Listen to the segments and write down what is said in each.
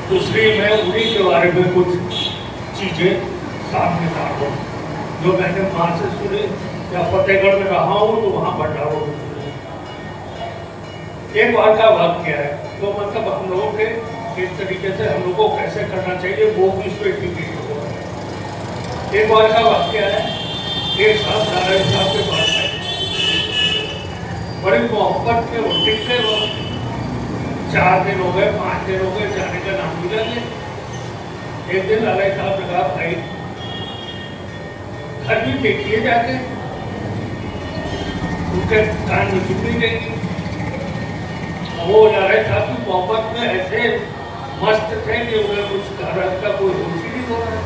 दूसरी मैं उन्हीं के बारे में कुछ चीजें सामने ला रहा हूँ जो मैंने वहां से सुने या फतेहगढ़ में रहा हूँ तो वहां भंडारों में सुने। एक बार का वाक्य है तो मतलब हम लोगों के किस तरीके से हम लोगों को कैसे करना चाहिए वो भी इस पर टिप्पणी हो रहा है। एक बार का वाक्य है, एक साथ नारायण साहब के पास है, बड़ी मोहब्बत के वो टिकते वो 4 दिन हो गए 5 दिन हो गए जाने का नाम मिला नहीं। एक दिन नारायण साहब ने कहा भाई घर भी देखिए जाके, उनके कान में चुपड़ी देगी। वो नारायण साहब की मोहब्बत में ऐसे मस्त थे कि उन्हें कुछ कारण का कोई होश ही नहीं हो रहा।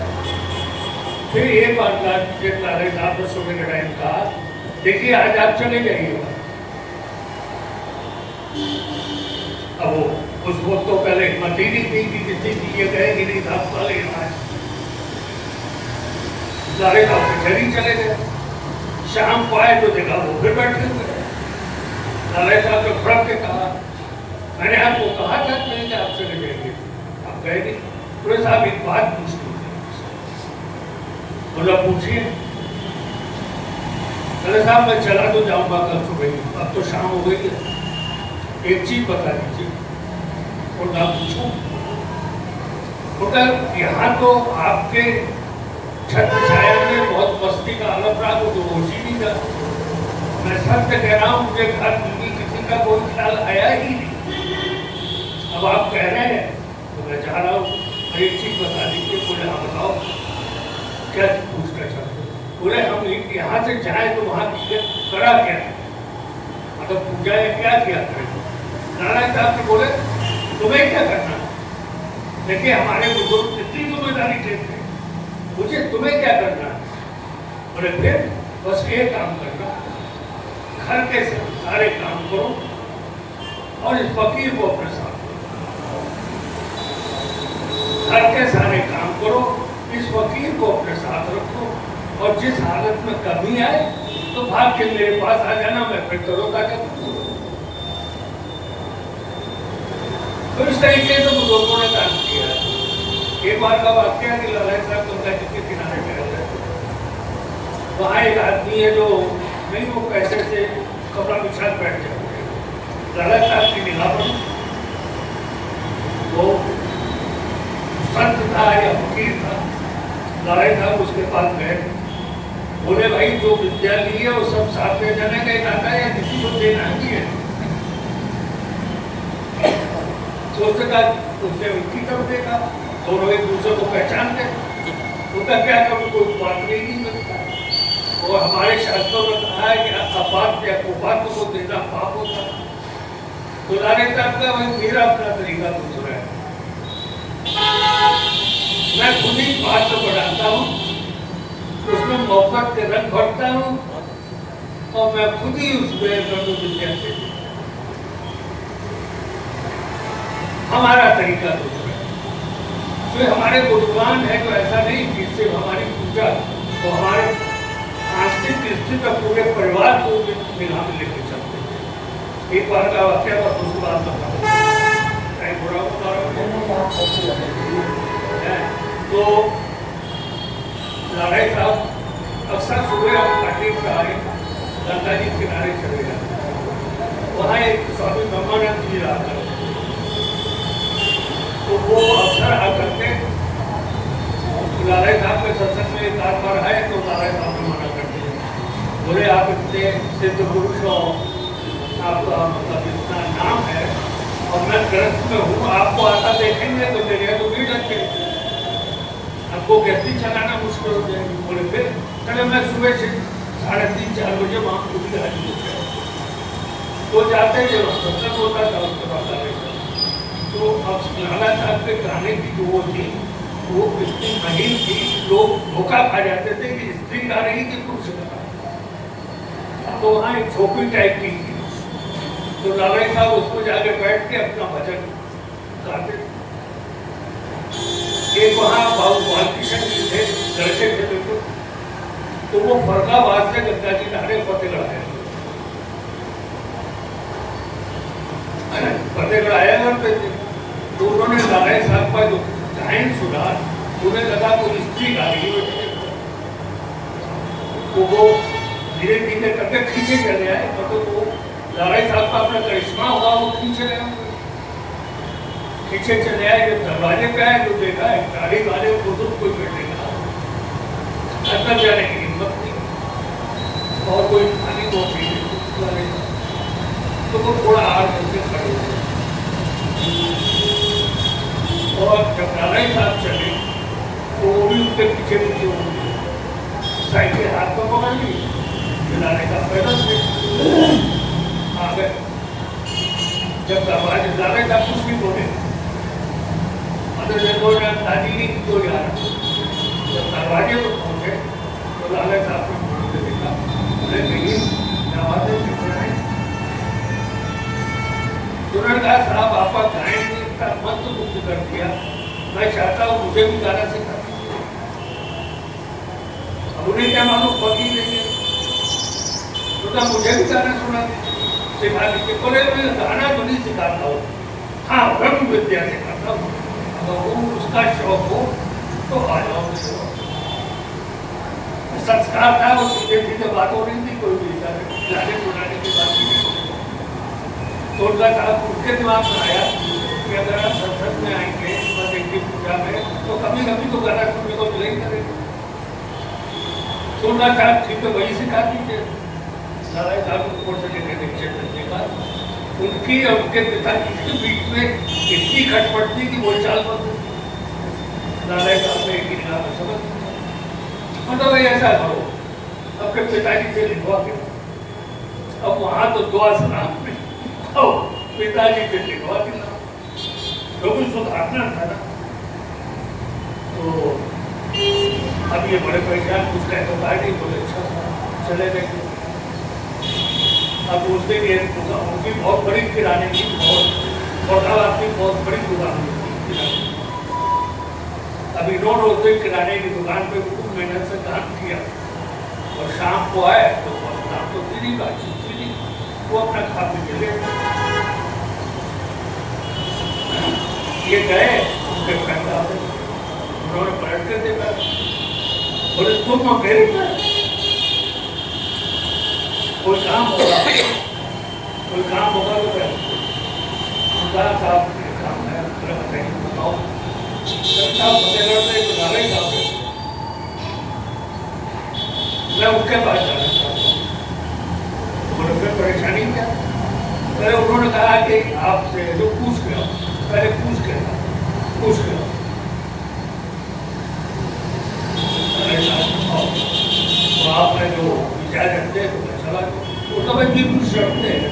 फिर एक बार नारायण साहब ने सुबह के टाइम कहा देखिए आज आप चले जाइए। अब वो उसको तो पहले हिम्मत ही नहीं थी कि किसी की ये कहेगी नहीं साहब वाले नारायण साहब कचहरी चले गए। शाम को आए तो देखा वो फिर बैठे हुए। नारायण साहब ने फड़क के कहा मैंने आपको कहा था कि आप चले जाएंगे, आप गए नहीं। तो साहब एक बात पूछनी बोला पूछिए। अरे साहब मैं चला तो जाऊंगा कल सुबह, अब तो शाम हो गई है, एक चीज बता दीजिए। और ना पूछूं तो यहाँ तो आपके छत छाया में बहुत मस्ती का आलम रहा तो होश ही नहीं था। मैं सत्य कह रहा हूँ मुझे घर की किसी का कोई ख्याल आया ही नहीं। अब आप कह रहे हैं तो मैं चाह रहा हूँ एक चीज बता दीजिए। बोले हाँ बताओ क्या पूछना चाहते हो। बोले हम यहाँ से जाए तो वहाँ करा क्या मतलब पूजा या क्या किया करें। नारायण साहब ने बोले तुम्हें क्या करना, देखिए हमारे बुजुर्ग कितनी जिम्मेदारी लेते हैं, मुझे तुम्हें क्या करना है। बोले फिर बस ये काम करना, घर के सारे काम करो और इस फकीर को अपने साथ घर के सारे काम करो, इस फकीर को अपने साथ रखो और जिस हालत में कमी आए तो भाग के मेरे पास आ जाना, मैं फिर तरोताजा करूंगा। तो इस तरीके से बुजुर्गों ने काम किया है। एक बार का वाक्य है कि नारायण साहब गंगा जी के किनारे में रहते हैं। वहाँ एक आदमी है जो नहीं वो पैसे से कपड़ा बिछा बैठ जाते हैं। नारायण साहब की निगाह पर वो संत था या फकीर था। नारायण साहब उसके पास गए, बोले भाई जो विद्या ली है वो सब साथ में जाने का इरादा है या किसी को देना भी है। उसने उनकी तरफ देखा, दोनों एक दूसरे को पहचानते, उनका क्या करूँ कोई बात नहीं बनता। और हमारे शास्त्रों में कहा है कि अपात्र या कुपात्र को देना पाप होता है। तो नारायण साहब का वही मेरा अपना तरीका दूसरा है। मैं खुद ही पात्र बढ़ाता हूँ, उसमें मोहब्बत के रंग भरता हूँ और मैं खुद ही उसमें विद्या से हमारा तरीका दूसरा है। तो हमारे बुजुर्ग है तो ऐसा नहीं कि सिर्फ हमारी पूजा तो हमारे आंतरिक स्थिति और पूरे परिवार को मिला में लेकर चलते हैं। एक बार का वाक्य था उसके बाद तो नारायण साहब अक्सर सुबह घाटी पर आए गंगा जी किनारे चले जाते। वहाँ एक स्वामी ब्रह्मानंद जी रहा था, तो वो अक्सर आकर के नारायण साहब के सत्संग में एक बार आए तो नारायण साहब ने मना कर दिया। बोले आप इतने सिद्ध पुरुष हो, आपका मतलब इतना नाम है और मैं ग्रस्त में हूँ, आपको आता देखेंगे तो मेरे तो भीड़ रखे, आपको गैसी चलाना मुश्किल हो जाएगी। बोले फिर चले मैं सुबह से 3:30-4 बजे वहाँ पूरी हाजिर हो गया। तो जाते जब सत्संग होता था उसके बाद आए तो अब नारायण साहब के गाने की जो वो थी वो इतनी महीन थी, लोग धोखा खा जाते थे कि स्त्री गा रही कि पुरुष गा रहा। तो वहाँ एक झोपड़ी टाइप की थी, तो नारायण साहब उसको जाके बैठ के अपना भजन गाते। एक वहाँ बाबू बालकृष्ण जी थे, लड़के थे बिल्कुल, तो वो फरकाबाद से गंगा जी नारे फतेहगढ़ आए। फतेहगढ़ आया करते थे, तो उन्होंने नारायण साहब का जो गायन सुना, उन्हें लगा कोई स्त्री गा रही है, तो वो धीरे धीरे करके खींचे चले आए। मतलब वो नारायण साहब का अपना करिश्मा होगा, वो खींचे रहे होंगे, खींचे चले आए। जब दरवाजे पे आए तो देखा है गाड़ी वाले बुजुर्ग कोई बैठेगा, अंदर जाने की हिम्मत नहीं, और कोई खाली वो तो वो थोड़ा आड़ करके खड़े हुए। और जब नारायण साहब चले तो वो भी उसके पीछे पीछे हो गए, साइकिल हाथ में पकड़ ली, नारायण साहब पैदल से आ गए। जब दरवाजे नारायण साहब कुछ नहीं बोले, दादी ने क्यों यार, जब दरवाजे पर पहुंचे तो नारायण साहब ने मुड़ के देखा, बोले नहीं नवाजे कितने, उन्होंने कहा साहब आपका गायन का मंत्र मुक्त कर दिया, मैं चाहता हूँ मुझे भी गाना सिखा। अब उन्हें क्या मालूम पकी लेंगे, तो मुझे भी गाना सुना सिखा दीजिए। बोले मैं गाना तो नहीं सिखाता हूँ, हाँ ब्रह्म विद्या सिखाता हूँ, अगर वो उसका शौक हो तो आ जाओ। संस्कार था, वो सीधे सीधे बात हो रही थी, कोई भी गाने बुलाने की बात नहीं। तो उनका साहब उनके दिमाग में आया कि अगर आप संसद में आएंगे की पूजा में तो कभी कभी तो गाना सुनने को मिले ही करेगा। तो उनका साहब ठीक है वही सिखा दीजिए। नारायण साहब को ऊपर से लेकर नीचे करने का उनकी और उनके पिताजी के बीच में इतनी खटपट थी कि वो चाल बंद। नारायण साहब ने एक ही नाम समझ मतलब ऐसा करो अपने पिताजी से लिखवा के, अब वहां तो दुआ सलाम में पिताजी से लिखवा के जो कुछ सुधारना था ना। तो अब ये बड़े परेशान कुछ कह तो नहीं बोले अच्छा चले गए। अब उस दिन ये उनकी बहुत बड़ी किराने की बहुत बड़ी दुकान थी। अभी रोज उस दिन किराने की दुकान पे खूब मेहनत से काम किया और शाम को आए तो नाम तो थी नहीं, बातचीत थी नहीं, वो अपना खा पी के ले ये गए। उनके पैसा उन्होंने पलट कर देखा, बोले तुम अकेले कोई काम होगा तो साहब काम है बताओ। फतेहगढ़ में एक नारायण साहब है, मैं उनके पास जाना चाहता हूँ। बोले फिर परेशानी क्या? पहले उन्होंने कहा कि आपसे जो पूछ के आओ, पहले पूछ के आओ। तो आपने जो विचार करते हैं तो मैं चला वो तो भाई बिल्कुल शर्ते हैं।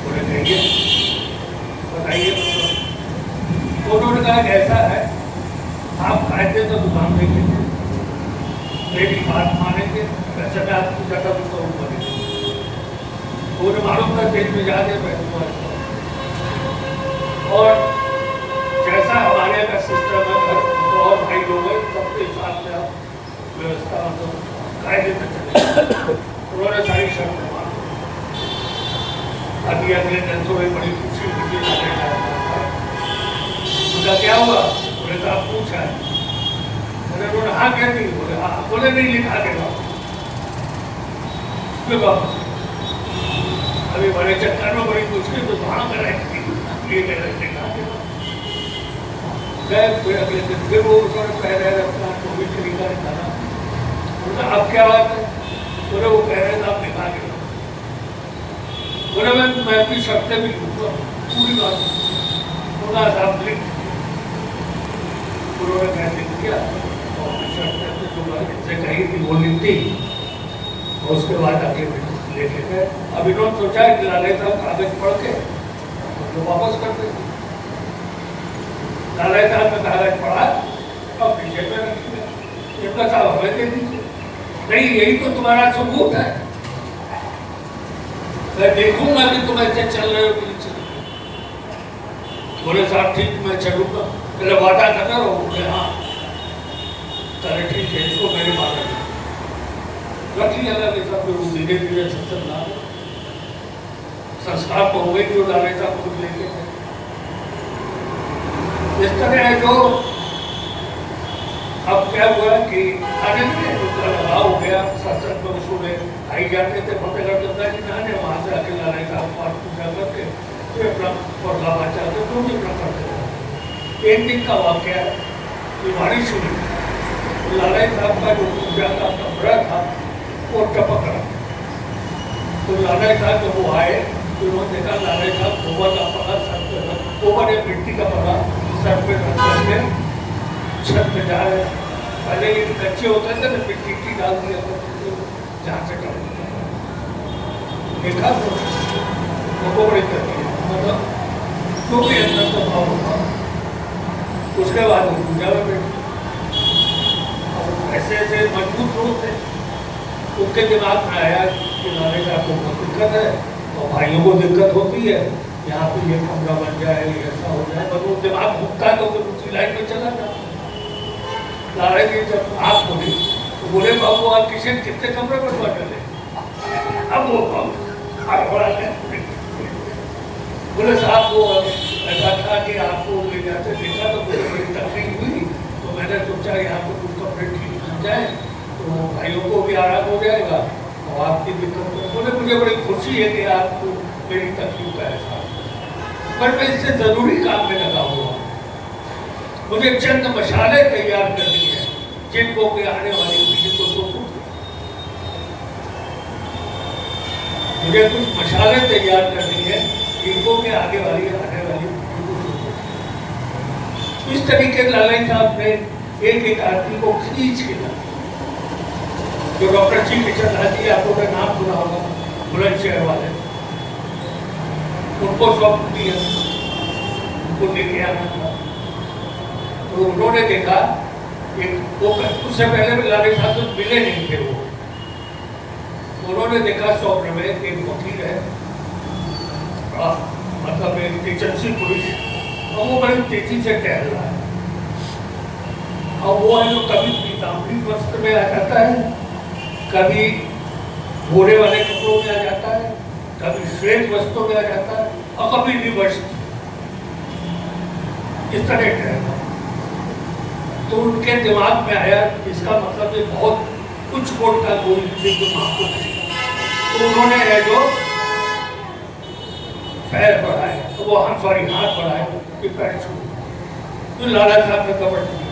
बोले कहिए बताइए। तो उन्होंने कहा कि ऐसा है आप कायदे से दुकान देखेंगे, मेरी बात मानेंगे, वैसे मैं आपकी जगह भी करूँ बनेंगे। उन्हें मालूम था देश में जाके मैं और जैसा हमारे का सिस्टम है तो और भाई लोग हैं सबके हिसाब से आप व्यवस्था मतलब कायदे से चले। उन्होंने सारी शर्तें मानी। अभी अगले दिन से बड़ी खुशी हुई उनका क्या हुआ? बोले तो आप पूछा है। बोले हाँ क्या नहीं? बोले हाँ। बोले नहीं लिखा के वापस। अभी बड़े चक्कर में बड़ी मुश्किल तो वहां कराएंगे फिर अगले दिन फिर वो कह रहे अपना कोविड तरीका निकाला। बोला अब क्या बात है? बोले वो कह रहे थे आप निकाल के बोले मैं अपनी शर्तें भी लूँगा पूरी बात। बोला साहब लिख उन्होंने कह लिख दिया और अपनी शर्तें जो इनसे कही थी वो लिख दी और उसके बाद आगे लेके गए। अब इन्होंने सोचा कि लाले साहब कागज पढ़ के तो वापस कर दे। लाले साहब ने कागज पढ़ा और पीछे पे रख दिया। इनका साहब हमें दे दीजिए। नहीं यही तो तुम्हारा सबूत है, मैं देखूंगा कि तुम ऐसे चल रहे हो कि चल। बोले साहब ठीक मैं चलूंगा। पहले वादा करना रहो। बोले हाँ चले ठीक है इसको मेरे माता रख लिया। सब धीरे धीरे सत्संग संस्कार तो हुए जो लाले साहब खुद लेके थे। इस तरह है जो अब क्या हुआ कि खाने में लगाव हो गया, सत्संग में सुबह आई जाते थे फतेहगढ़ गंगा जी नहाने, वहाँ से आके लाले साहब पाठ पूजा करके फिर अपना पौधा बचाते तो भी अपना करते थे। एक दिन का वाक्य है कि बारिश हुई, लाले साहब का जो पूजा का कमरा था वो टपक रहा, तो लाले साहब जब वो आए तो उन्होंने देखा लाले साहब गोबर का पड़ा सर पे, गोबर या मिट्टी का पड़ा सर पे रख करके छत पे जा रहे। पहले ये कच्चे होते थे ना, मिट्टी डाल दिया जहाँ से कर देखा तो वो बड़ी करती है, मतलब जो भी अंदर का भाव होता। उसके बाद वो पूजा में बैठे, ऐसे ऐसे मजबूत लोग थे, उनके दिमाग में आया कि लाले साहब को बहुत दिक्कत है और भाइयों को दिक्कत होती है, यहाँ पे ये कमरा बन जाए, ऐसा हो जाए, पर वो दिमाग घूमता है तो फिर उसी लाइन में चला जाता। लाले जी जब आप बोले तो बोले बाबू आप किसी कितने कमरे बनवा चले, अब वो बोले साहब वो ऐसा था कि आपको ले जाते देखा तो मुझे बड़ी तकलीफ हुई, तो मैंने सोचा यहाँ पे कुछ कपड़े ठीक बन जाए तो भाइयों को भी आराम हो जाएगा और आपकी दिक्कत। बोले मुझे बड़ी खुशी है कि आपको मेरी तकलीफ का एहसास, पर मैं इससे जरूरी काम में लगा हुआ, मुझे चंद मशाले तैयार करनी है जिनको कि आने वाली पीढ़ी को सोचो। मुझे कुछ मशाले तैयार करनी है जिनको कि आने वाली पीढ़ी को सोचो। इस तरीके लाले साहब ने एक एक आदमी को खींच के लाया, जो डॉक्टर जी किशन राजी आपको का नाम सुना होगा, बुलंदशहर वाले, उनको स्वप्न दिया, उनको लेके आना था। तो उन्होंने देखा कि वो उससे पहले भी लाले साहब से मिले नहीं थे वो, उन्होंने देखा स्वप्न में एक वकील है, मतलब एक तेजस्वी पुरुष, और वो बड़ी तेजी से टहल रहा है, और वो है जो कभी पीताम्बरी वस्त्र में आ जाता है, कभी घोड़े वाले कपड़ों में आ जाता है, कभी श्वेत वस्त्रों में आ जाता है, और कभी रिवर्स इस तरह टहलता। तो उनके दिमाग में आया इसका मतलब ये बहुत उच्च कोट का कोई महापुरुष है, तो उन्होंने है जो पैर बढ़ाए, तो वो हाथ बढ़ाए कि पैर छू, तो लाला साहब ने कपड़ दिया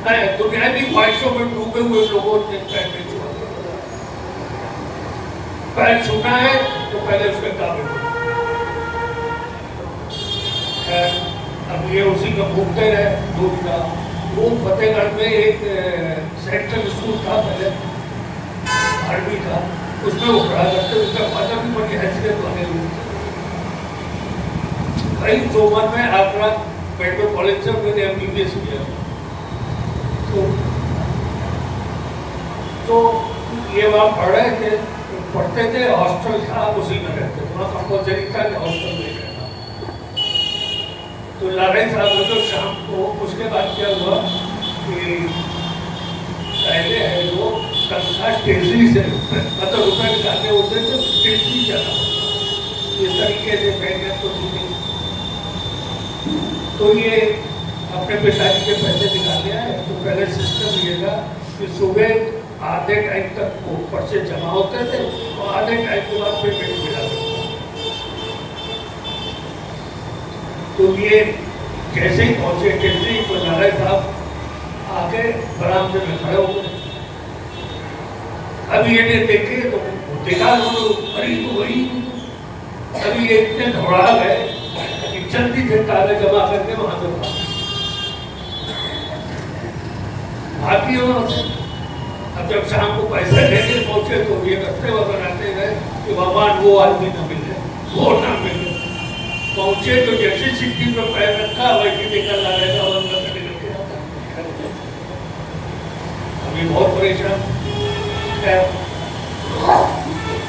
है, दुनियावी ख्वाहिशों में डूबे हुए लोगों ने पैर नहीं छुआ, पैर छूना है तो पहले उसके काबिल। अब ये उसी में घूमते रहे दूर का। वो फतेहगढ़ में एक सेंट्रल स्कूल था पहले, आर्मी का, उसमें वो पढ़ा करते, उसका फादर भी बड़ी हैसियत बने हुई। कई सोमन में आगरा मेडिकल कॉलेज से मैंने MBBS किया, तो ये वहाँ पढ़ रहे थे, पढ़ते थे, हॉस्टल था, उसी में रहते थे, वहाँ कंपल्सरी था कि हॉस्टल में रहना। तो लाले साहब ने तो शाम को, उसके बाद क्या हुआ कि पहले है वो कक्षा टेजरी से मतलब रुपये निकालने होते थे, टेजरी जाना इस तरीके से पहले तो थी। तो ये अपने पिताजी के पैसे निकाले आए, तो पहले सिस्टम ये था कि सुबह आधे टाइम तक वो पर्चे जमा होते थे और आधे टाइम के बाद पेमेंट मिला करता। तो ये जैसे ही पहुंचे टेजरी, तो लाले साहब आके बरामदे में खड़े हो गए। अभी ये देखे तो देखा तो अरे तो वही, अभी ये इतने दौड़ा गए कि जल्दी से कागज जमा करके वहां से भागी उन्होंने। अब जब शाम को पैसे लेके पहुंचे तो ये रस्ते वो बनाते गए कि भगवान वो आदमी न मिले, वो ना मिले। पहुंचे तो जैसे सिक्की में पैर रखा वैसे निकल आ रहेगा, अभी बहुत परेशान है।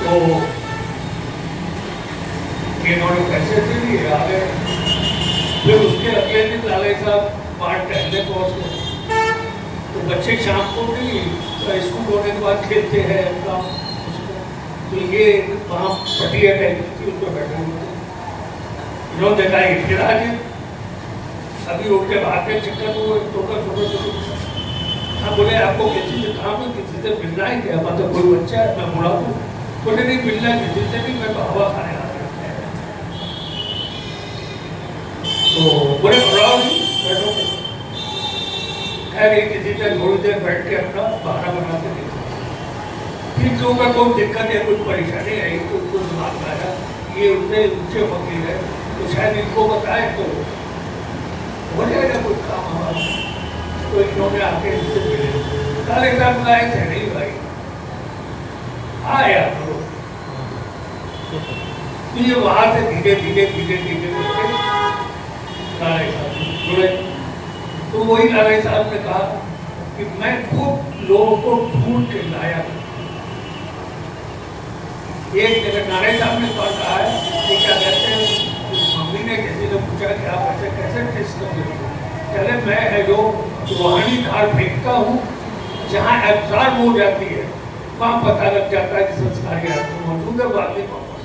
तो इन्होंने पैसे से लिए आ गए। फिर उसके अगले दिन लाले साहब बाहर टहलने पहुंच गए। तो बच्चे शाम को भी स्कूल होने के बाद खेलते हैं, तो ये वहाँ पटिया टाइप थी, उस पर बैठे हुए थे। इन्होंने देखा इतिहास है, अभी उठ के भाग के चक्कर को टोकर छोटे हाँ बोले आपको किसी से काम है, किसी से मिलना है क्या, मतलब कोई बच्चा है, मैं बुला दूँ? बोले नहीं मिलना किसी से नहीं, मैं तो हवा खाने आ रहा हूँ। तो बोले बुलाओ नहीं, बैठो। खैर किसी से थोड़ी देर बैठ के अपना बहाना बनाते थे। फिर जो का कोई दिक्कत है, कुछ परेशानी आई तो उनको दिमाग में आया ये उनसे ऊंचे वकील है, तो शायद इनको बताए तो हो जाएगा कुछ काम हमारा। तो इन्होंने आके इनसे मिले, काले साहब लाए थे नहीं भाई, आया तो ये वहां से धीरे धीरे धीरे धीरे करके लाले साहब जुड़े। तो वही लाले साहब ने कहा कि मैं खूब लोगों को ढूंढ के लाया। एक जगह नारायण साहब ने कहा है कि क्या कहते हैं, मम्मी ने किसी ने पूछा कि आप ऐसे कैसे टेस्ट करते हो? चले मैं है जो रूहानी धार फेंकता हूँ, जहाँ एब्जॉर्ब हो जाती है वहाँ पता लग जाता है कि संस्कार मौजूद है, बात नहीं वापस।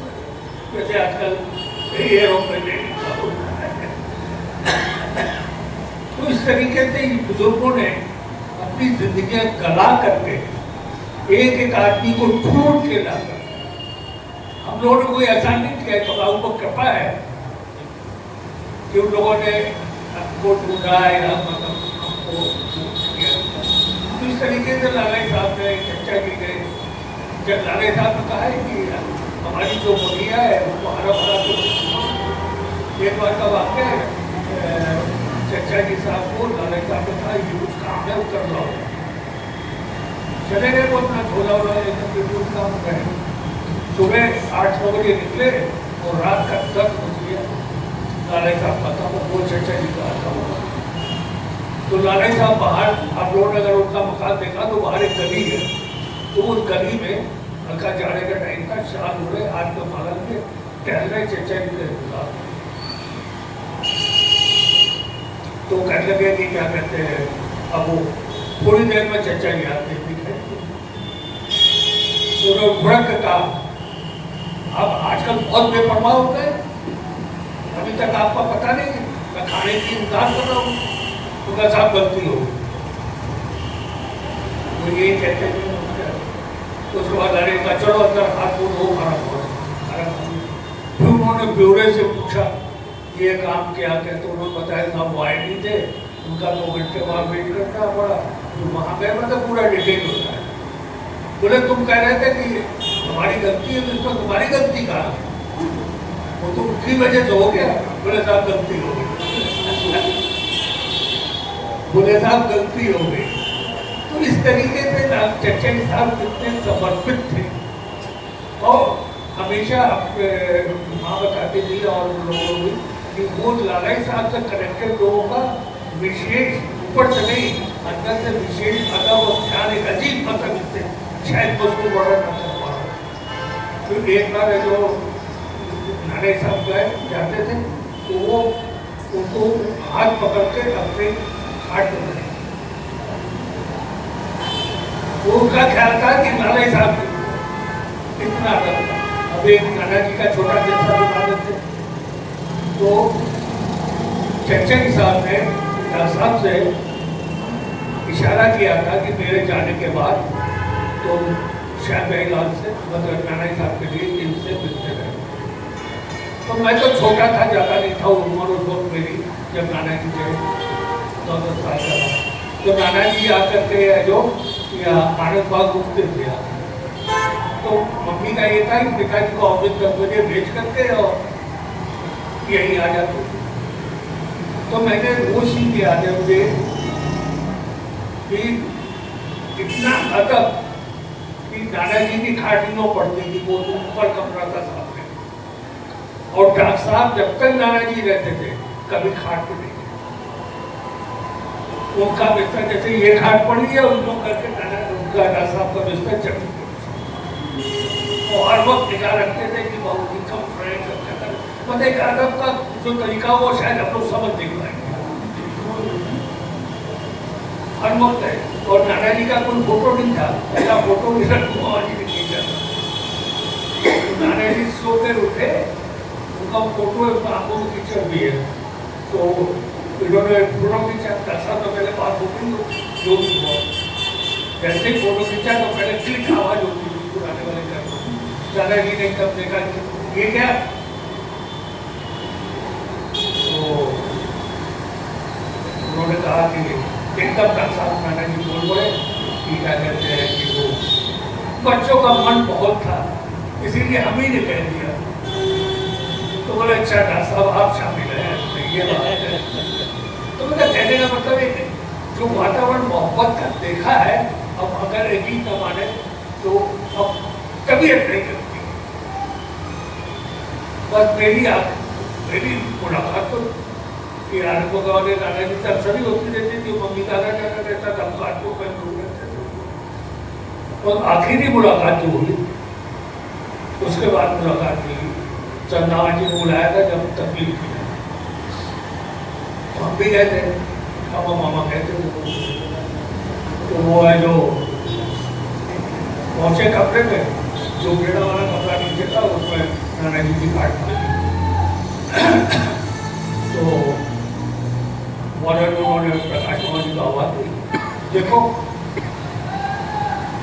जैसे आजकल एरोप्लेन तो इस तरीके से बुजुर्गों ने अपनी जिंदगी गला करके एक एक आदमी को ढूंढ के लाकर, हम लोगों ने कोई ऐसा नहीं किया, तो बाबू को कृपा है कि उन लोगों ने हमको ढूंढा या मतलब हमको किया। तो इस तरीके से लालाई साहब ने चर्चा की गई। जब लालाई साहब ने कहा है कि हमारी जो बगिया है उसको हरा भरा, तो एक बार का वाक्य है, चर्चा जी साहब को लालाई साहब ने कहा ये कुछ काम है, कर लो। चले गए वो अपना झोला वोला लेकर कुछ काम करें। सुबह 8-9 बजे निकले और रात का 10 बज गया। लालाई साहब पता वो चर्चा जी का आता होगा। तो लालाई साहब बाहर, आप लोगों ने अगर उनका मकान देखा तो बाहर एक गली है, तो उस गली में हल्का जाने का टाइम था, शाम हो रहे, हाथ में माला में टहल रहे चर्चा जी के साथ। तो कहने लगे कि क्या कहते हैं, अब वो थोड़ी देर में चर्चा जी आते दिखे। तो भुड़क कहा आप आजकल बहुत बेपरवाह हो गए, अभी तक आपका पता नहीं, मैं खाने की इंतजार कर रहा हूँ। तो क्या साहब गलती हो गई, तो यही कहते हैं। उसके बाद लड़े का चलो अंदर हाथ धो खाना बहुत। फिर उन्होंने ब्यूरो से पूछा ये काम क्या कहते, तो उन्होंने बताया ना वो आए नहीं थे, उनका 2 घंटे बाद वेट करना पड़ा। तो वहाँ गए मतलब पूरा डिटेल होता है। बोले तुम कह रहे थे कि हमारी गलती है, तो इसमें तुम्हारी गलती कहाँ है, वो तो उनकी वजह से हो गया। बोले साहब गलती हो गई। बोले साहब गलती हो गई। तो इस तरीके से चर्चा साहब कितने समर्पित थे और हमेशा माँ बताती थी और उन लोगों को कि वो लालाई साहब से कनेक्टेड लोगों का विशेष, ऊपर से नहीं अंदर से विशेष अदब और ध्यान, एक अजीब मतलब इससे शायद उसको बड़ा न कर पा रहा। तो एक बार जो नाराय साहब गए जाते थे तो वो उनको हाथ पकड़ के अपने हाथ में, वो उनका ख्याल था कि नाराय साहब इतना अदब था। अब एक नाना जी का छोटा जैसा दुकान थे, तो चर्चा साहब ने साहब से इशारा किया था कि मेरे जाने के बाद तो शायद लाल से मतलब नाना साहब के लिए इनसे मिलते रहे। तो मैं तो छोटा था, ज़्यादा नहीं था उम्र उस वक्त मेरी, जब नाना जी थे 9-10 साल का था। तो नाना जी आकर के जो आनंद बाग घूमते थे। तो मम्मी का ये था कि पिताजी को ऑफिस 10 बजे भेज करके और यही आ जाते। तो मैंने वो सीख याद है मुझे कि इतना अदब कि दादाजी की खाटियों पड़ती थी, वो ऊपर कमरा था सामने, और डॉक्टर साहब जब तक दादाजी रहते थे कभी खाट पे नहीं। उनका बिस्तर जैसे ये खाट पड़ी है उनको करके उनका डॉक्टर साहब का बिस्तर चढ़, और हर वक्त निगाह रखते थे कि बहुत ही कम फ्रेंड मतलब एक अदब का जो तरीका वो शायद हम लोग समझ नहीं पाएंगे हर वक्त है। और नाना जी का कोई फोटो नहीं था, पहला फोटो मेरा कुमार जी ने खींचा था। नाना जी सोते उठे, उनका फोटो आंखों में कीचड़ भी है, तो इन्होंने फोटो खींचा। 10 साल तो पहले बात होती जो भी हुआ, जैसे ही फोटो खींचा तो पहले क्लिक आवाज होती थी पुराने वाले घर में। दादाजी ने कब देखा ये क्या, तो उन्होंने कहा कि एकदम 10 साल नाना जी बोल पड़े कि क्या कहते हैं कि वो बच्चों का मन बहुत था, इसीलिए हम ही ने कह दिया। तो बोले अच्छा डॉक्टर साहब आप शामिल हैं, तो ये बात है। तो मेरा कहने का मतलब है कि जो वातावरण मोहब्बत का देखा है, अब अगर एक ही न माने तो अब तबीयत नहीं करती। बस मेरी मुलाकात तो यार को गाने दादाजी तब सभी होती रहती थी, मम्मी दादा जाना रहता था, हम काटों पर लोग रहते थे। और आखिरी मुलाकात जो हुई, उसके बाद मुलाकात हुई, चंदा जी को बुलाया था जब तकलीफ थी, हम भी गए थे, पापा मामा कहते थे। तो वो है जो पहुंचे कपड़े में, जो बेड़ा वाला कपड़ा नीचे था उसमें नाना जी की काट थी। तो मॉडर्न उन्होंने प्रकाश मामा जी को आवाज दी, देखो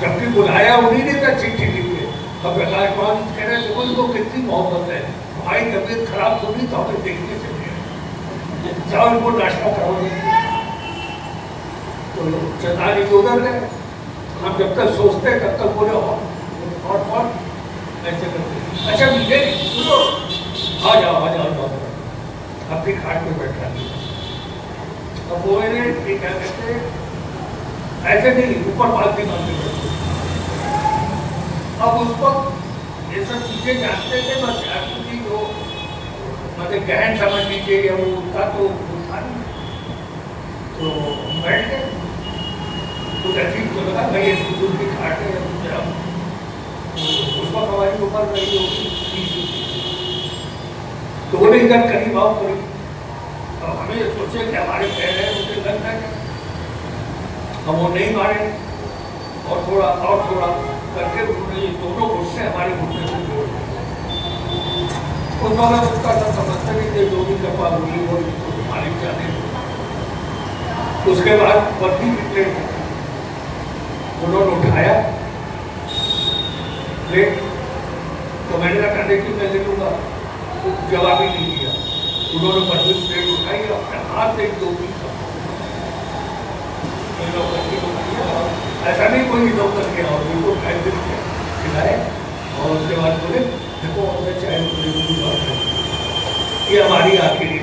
जबकि बुलाया उन्हीं ने था चिट्ठी लिखे, अब प्रकाश मामा जी कह रहे थे उनको कितनी मोहब्बत है, हमारी तबीयत खराब होगी तो हमें देखने से जाओ इनको नाश्ता करोगे। तो चंदा जी उधर गए, हम जब तक सोचते तब तक बोले और ऐसे करते, अच्छा मिले सुनो, आ जाओ अपनी खाट पे बैठा। अब वो क्या कहते ऐसे नहीं ऊपर मालती मानते बैठे। अब उस वक्त ये सब चीजें जानते थे, बस जानती जो मतलब गहन समझ लीजिए या वो उठा तो उठा नहीं, तो बैठ गए। कुछ अजीब तो लगा भाई ये दूध की खाट है या उस वक्त हमारी उम्र रही होगी, तो बोले इधर करीब आओ करीब। तो हमें सोचे कि हमारे पैर है उनके लग है, हम वो नहीं मारे, और थोड़ा करके उन्होंने ये दोनों घुटने हमारे घुटने से जोड़ दिए। उन्होंने उसका सब समझते नहीं थे, जो भी कृपा हुई वो मालिक जाने। उसके बाद वर्दी की प्लेट उन्होंने उठाया प्लेट, तो मैंने कहा देखिए मैं ले लूँगा, तो जवाब ही नहीं दिया। उन्होंने वर्दी की प्लेट उठाई, अपने हाथ से दो पीस ऐसा नहीं कोई इधर कर गया, और बिल्कुल खाए खिलाए, और उसके बाद बोले देखो चाहे ये हमारी आखिरी